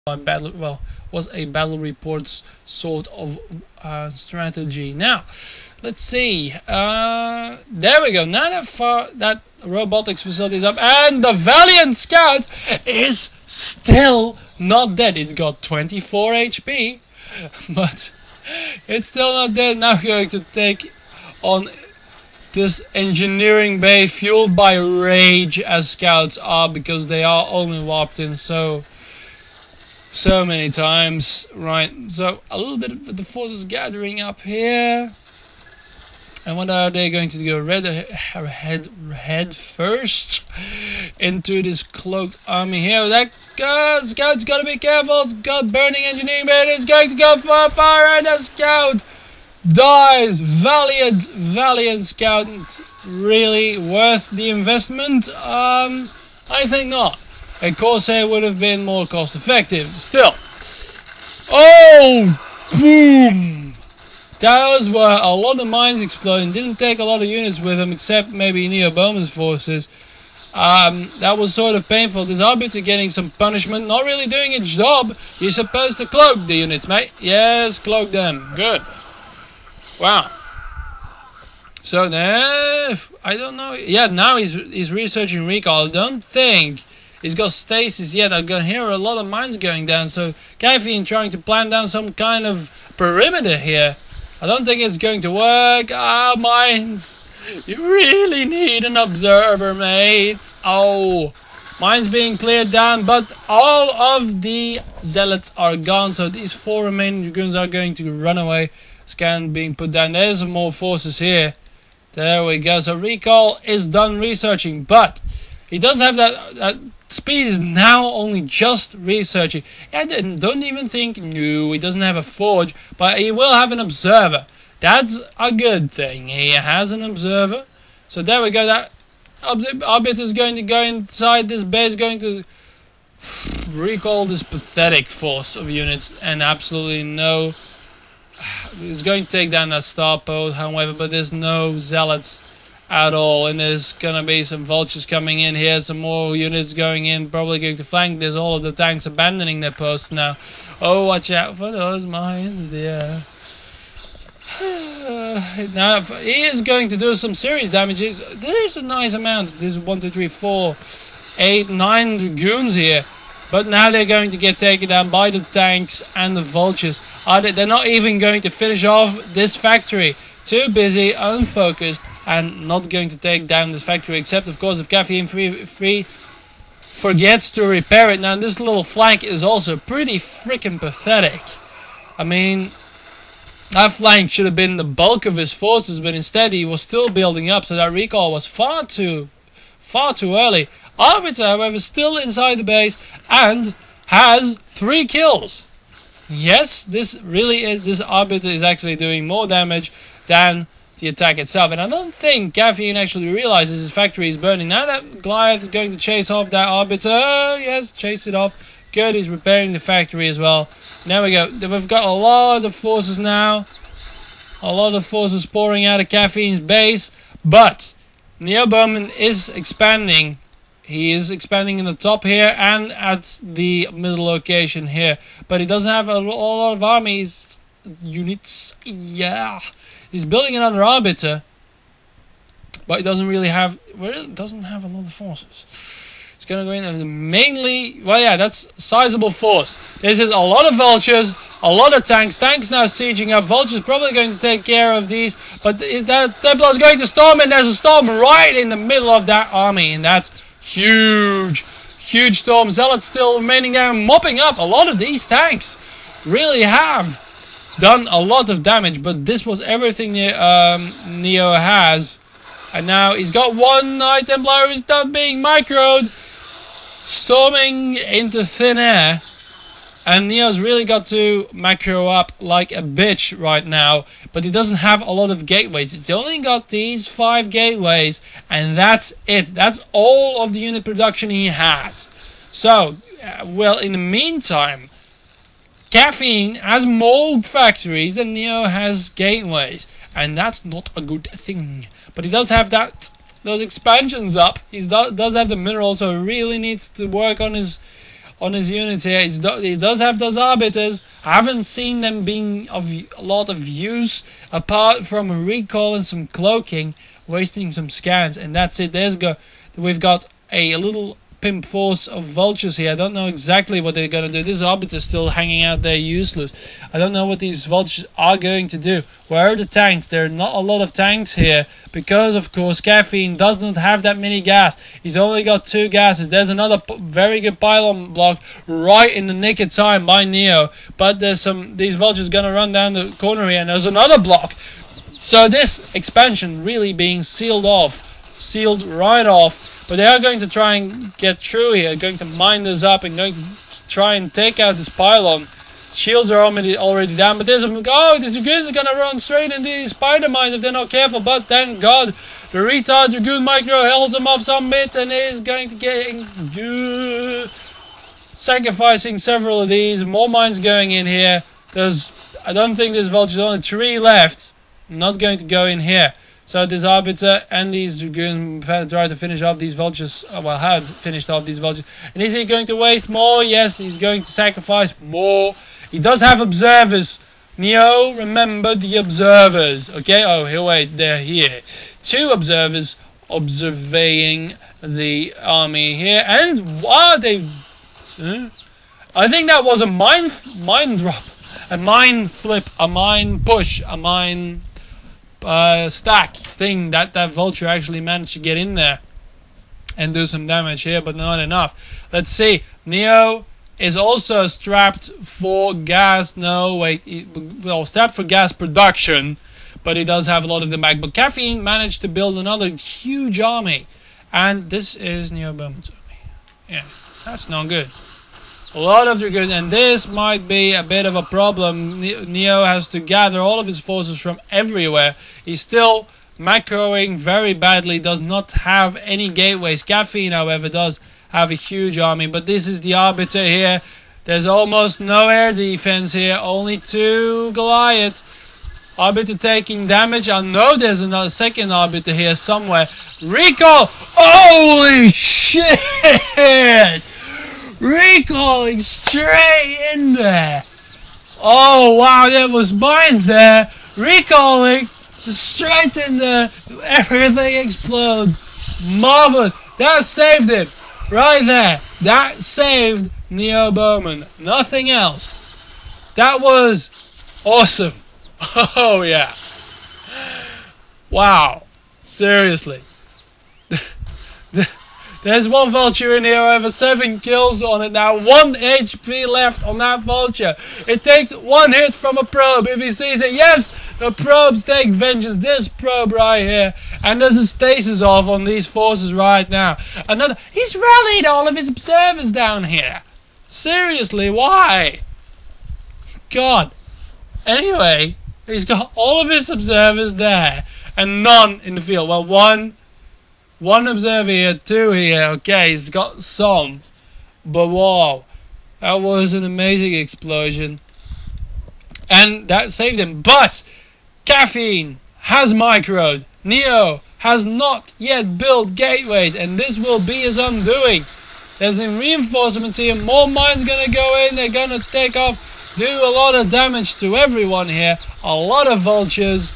battle, well, was a battle reports sort of strategy. Now, let's see. There we go. Now that robotics facility is up, and the Valiant Scout is still not dead. It's got 24 HP, but it's still not dead. Now going to take on this engineering bay fueled by rage, as scouts are, because they are only warped in so many times. Right, so a little bit of the forces gathering up here. And what are they going to do? Head first into this cloaked army here. That scout's got to be careful. It's got burning engineering bay. It's going to go for fire, and the scout dies. Valiant scout. Really worth the investment? I think not. A Corsair would have been more cost effective. Still. Oh! Boom! Those were a lot of mines exploding. Didn't take a lot of units with them, except maybe Neo Bowman's forces. That was sort of painful. This Arbiter getting some punishment. Not really doing its job. You're supposed to cloak the units, mate. Yes, cloak them. Good. Wow. So there, I don't know. Yeah, now he's researching recall. I don't think he's got stasis yet. I can hear a lot of mines going down. So Caffeine trying to plan down some kind of perimeter here. I don't think it's going to work. Ah, mines. You really need an observer, mate. Oh, mines being cleared down, but all of the zealots are gone. So these 4 remaining dragoons are going to run away. Scan being put down. There's some more forces here. There we go. So recall is done researching, but he does have that speed is now only just researching. I don't even think, no, he doesn't have a forge, but he will have an observer. That's a good thing. He has an observer. So there we go. That Arbiter is going to go inside this base, going to recall this pathetic force of units, and absolutely no. He's going to take down that starport, however, but there's no zealots at all, and there's gonna be some vultures coming in here, some more units going in, probably going to flank. There's all of the tanks abandoning their posts now. Oh, watch out for those mines, dear. Now he is going to do some serious damages. There's a nice amount. There's 1, 2, 3, 4, 8, 9 dragoons here, but now they're going to get taken down by the tanks and the vultures. They're not even going to finish off this factory. Too busy, unfocused, and not going to take down this factory, except of course if Caffeine free forgets to repair it. Now this little flank is also pretty freaking pathetic. I mean, that flank should have been the bulk of his forces, but instead he was still building up, so that recall was far too early. Arbiter, however, still inside the base and has 3 kills. Yes, this Arbiter is actually doing more damage than the attack itself, and I don't think Caffeine actually realizes his factory is burning. Now that Goliath is going to chase off that Arbiter, yes, chase it off. Good, he's repairing the factory as well. There we go. We've got a lot of forces now, a lot of forces pouring out of Caffeine's base, but Neo Bowman is expanding. He is expanding in the top here and at the middle location here, but he doesn't have a lot of armies units. Yeah. He's building another Arbiter, but he doesn't really have. Well, it doesn't have a lot of forces. It's gonna go in and mainly. Well, yeah, that's sizable force. This is a lot of vultures, a lot of tanks. Tanks now sieging up. Vultures probably going to take care of these, but that Templar is going to storm, and there's a storm right in the middle of that army, and that's huge, huge storm. Zealots still remaining there, mopping up. A lot of these tanks really have done a lot of damage, but this was everything Neo has, and now he's got 1 Knight Templar who's not being microed, storming into thin air, and Neo's really got to macro up like a bitch right now, but he doesn't have a lot of gateways. It's only got these 5 gateways, and that's it. That's all of the unit production he has. So, well, in the meantime, Caffeine has more factories than Neo has gateways, and that's not a good thing. But he does have those expansions up. He does have the minerals, so he really needs to work on his on his units here. He does have those arbiters. I haven't seen them being of a lot of use apart from a recall and some cloaking, wasting some scans, and that's it. We've got a little pimp force of vultures here. I don't know exactly what they're going to do. This arbiter is still hanging out there useless. I don't know what these vultures are going to do. Where are the tanks? There are not a lot of tanks here because, of course, Caffeine does not have that many gas. He's only got 2 gases. There's another very good pylon block right in the nick of time by Neo, but there's these vultures going to run down the corner here, and there's another block. So this expansion really being sealed right off. But they are going to try and get through here, going to mine this up and going to try and take out this pylon. Shields are already down, but these dragoons are going to run straight into these spider mines if they're not careful. But thank God, the retard dragoon micro holds them off some bit and is going to get sacrificing several of these. More mines going in here. I don't think there's vultures, only 3 left. Not going to go in here. So this arbiter and these dragoons try to finish off these vultures. Well, had finished off these vultures. And is he going to waste more? Yes, he's going to sacrifice more. He does have observers. Neo, remember the observers. Okay, oh, here, wait, they're here. 2 observers observing the army here. And wow, I think that was a mine drop. A mine flip, a mine push, a mine stack thing that vulture actually managed to get in there and do some damage here, but not enough. Let's see. Neo is also strapped for gas. No, wait. Strapped for gas production, but he does have a lot of them back. But Caffeine managed to build another huge army, and this is Neo Bowman's army. Yeah, that's not good. A lot of dragoons, and this might be a bit of a problem. Neo has to gather all of his forces from everywhere. He's still macroing very badly, does not have any gateways. Caffeine, however, does have a huge army, but this is the arbiter here. There's almost no air defense here, only 2 Goliaths. Arbiter taking damage. I know there's another second arbiter here somewhere. Recall! Holy shit! Recalling straight in there. Oh wow, there was mines there. Recalling straight in there. Everything explodes. Marvelous. That saved him. Right there. That saved Neo Bowman. Nothing else. That was awesome. Oh yeah. Wow. Seriously. There's 1 vulture in here, over 7 kills on it now. 1 HP left on that vulture. It takes 1 hit from a probe if he sees it. Yes, the probes take vengeance. This probe right here. And there's a stasis off on these forces right now. He's rallied all of his observers down here. Seriously, why? God. Anyway, he's got all of his observers there. And none in the field. Well, one observer here, 2 here. Okay, he's got some. But wow. That was an amazing explosion. And that saved him. But Caffeine has microed. Neo has not yet built gateways. And this will be his undoing. There's some reinforcements here. More mines going to go in. They're going to take off. Do a lot of damage to everyone here. A lot of vultures.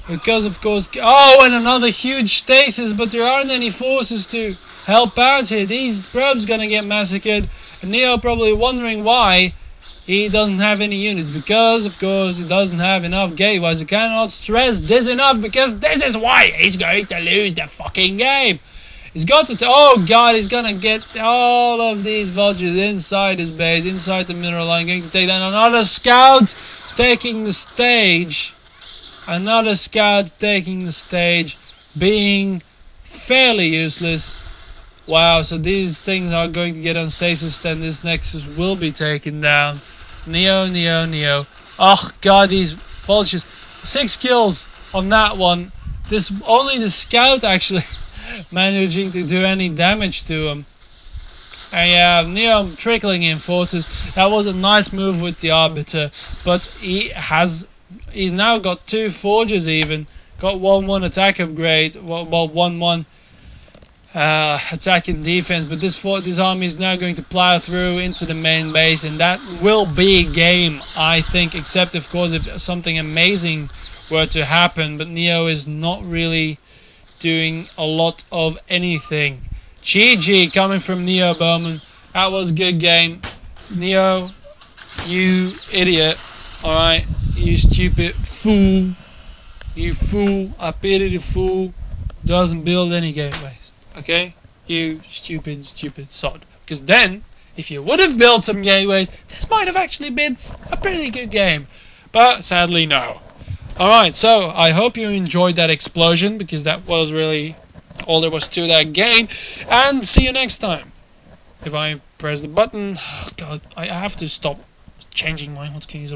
Because, of course... Oh, and another huge stasis, but there aren't any forces to help out here. These probes gonna get massacred. And Neo probably wondering why he doesn't have any units. Because, of course, he doesn't have enough gateways. I cannot stress this enough, because this is why he's going to lose the fucking game. He's got to... Oh, God, he's gonna get all of these vultures inside his base, inside the mineral line. Going to take down another scout, taking the stage... Another scout taking the stage, being fairly useless. Wow, so these things are going to get on stasis, then this Nexus will be taken down. Neo. Oh god, these vultures. 6 kills on that one. Only the scout actually managing to do any damage to him. And yeah, Neo trickling in forces. That was a nice move with the Arbiter, but he's now got 2 forges even. Got 1-1 attack upgrade. Well, 1-1 attacking defense, but this army is now going to plow through into the main base, and that will be game, I think, except of course if something amazing were to happen. But Neo is not really doing a lot of anything. GG coming from Neo Bowman. That was a good game. Neo, you idiot. Alright, you stupid fool. You fool. I pity the fool. Doesn't build any gateways. Okay? You stupid sod. Because then, if you would have built some gateways, this might have actually been a pretty good game. But sadly, no. Alright, so I hope you enjoyed that explosion, because that was really all there was to that game. And see you next time. If I press the button, oh god, I have to stop changing my hotkeys.